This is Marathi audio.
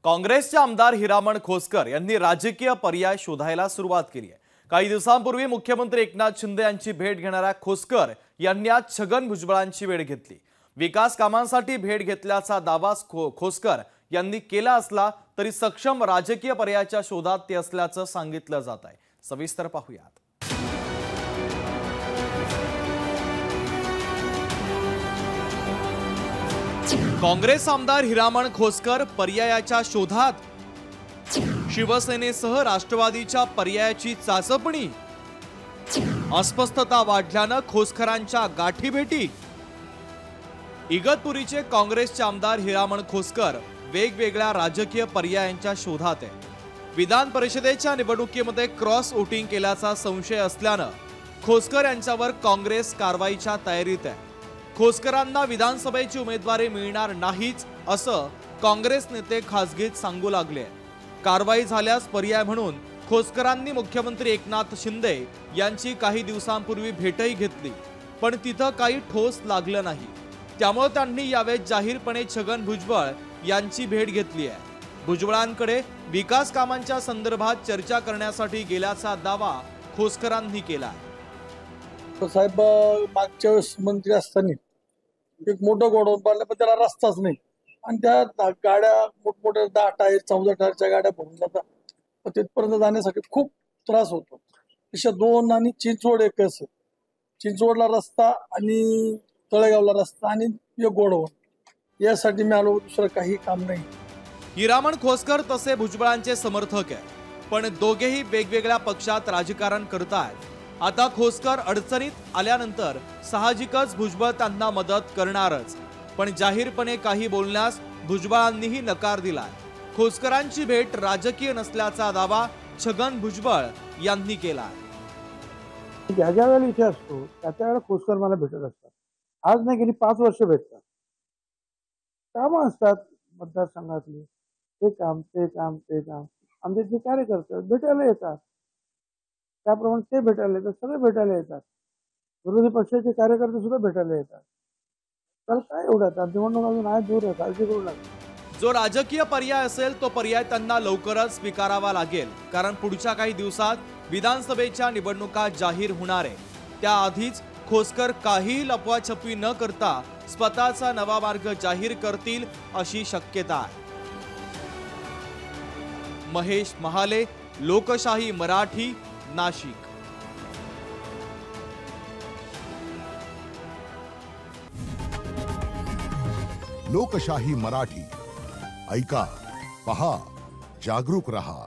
काँग्रेसचे आमदार हिरामण खोसकर यांनी राजकीय पर्याय शोधायला सुरुवात केली आहे। काही दिवसांपूर्वी मुख्यमंत्री एकनाथ शिंदे यांची भेट घेणाऱ्या खोसकर यांनी आज छगन भुजबळांची भेट घेतली। विकास कामांसाठी भेट घेतल्याचा दावा खोसकर यांनी केला असला तरी सक्षम राजकीय पर्यायाच्या शोधात ते असल्याचं सांगितलं जात आहे। सविस्तर पाहूयात। काँग्रेस आमदार हिरामण खोसकर पर्यायाच्या शोधात, शिवसेनेसह राष्ट्रवादीच्या पर्यायाची चाचपणी, अस्वस्थता वाढल्यानं खोसकरांच्या गाठीभेटी। इगतपुरीचे काँग्रेसचे आमदार हिरामण खोसकर वेगवेगळ्या राजकीय पर्यायांच्या शोधात आहे। विधान परिषदेच्या निवडणुकीमध्ये क्रॉस वोटिंग केल्याचा संशय असल्यानं खोसकर यांच्यावर काँग्रेस कारवाईच्या तयारीत आहे। खोसकरांना विधानसभेची उमेदवारी मिळणार नाहीच असं काँग्रेस नेते खासगीत सांगू लागले। कारवाई झाल्यास पर्याय म्हणून खोसकरांनी मुख्यमंत्री एकनाथ शिंदे यांची काही दिवसांपूर्वी भेटही घेतली, पण तिथं काही ठोस लागलं नाही। त्यामुळे त्यांनी यावेळी जाहीरपणे छगन भुजबळ यांची भेट घेतली आहे। भुजबळांकडे विकास कामांच्या संदर्भात चर्चा करण्यासाठी गेल्याचा दावा खोसकरांनी केला। साहेब, मागच्या वेळेस मंत्री असताना एक मोठं गोडाऊन बांधलं, पण त्याला रस्ताच नाही आणि त्या गाड्या मोठमोठ्या 10 टायर 14 टायरच्या गाड्या भरून जातात। तिथपर्यंत जाण्यासाठी खूप त्रास होतो। अशा 2 आणि चिंचवड एक असं, चिंचवडला रस्ता आणि तळेगावला रस्ता आणि एक गोडाऊन, यासाठी मी आलो, दुसरं काही काम नाही। हिरामण खोसकर तसे भुजबळांचे समर्थक आहे, पण दोघेही वेगवेगळ्या पक्षात राजकारण करतात। आता खोसकर अडचणीत आल्यानंतर साहजिकच भुजबळ त्यांना मदत करणारच, पण जाहीरपणे काही बोलण्यास भुजबळांनीही नकार दिलाय। खोसकरांची भेट राजकीय नसल्याचा दावा छगन भुजबळ यांनी केला। ज्या वेळेला इथे असतो त्याच्या वेळेला खोसकर मला भेटत असतात। आज नाही गेली 5 वर्ष भेटतात। कामं असतात मतदारसंघातली, ते काम ते काम ते काम, आमचे जे कार्यकर्ते भेटायला येतात त्याप्रमाणे ते भेटायला येतात, सगळे भेटायला येतात। विरोधी पक्षाचे कार्यकर्ते सुद्धा भेटायला येतात। तर काय एवढं निवडणूक अजून आहे, दूर आहे, काळजी करू नका। जो राजकीय पर्याय असेल तो पर्याय त्यांना लवकरच स्वीकारावा लागेल, कारण पुढच्या काही दिवसात विधानसभेच्या निवडणुका जाहीर होणार आहे। त्याआधीच खोसकर काही लपवाछपवी न करता स्वतःचा नवा मार्ग जाहीर करतील अशी शक्यता आहे। महेश महाले, लोकशाही मराठी, नाशिक। लोकशाही मराठी, ऐका, पहा, जागरूक रहा।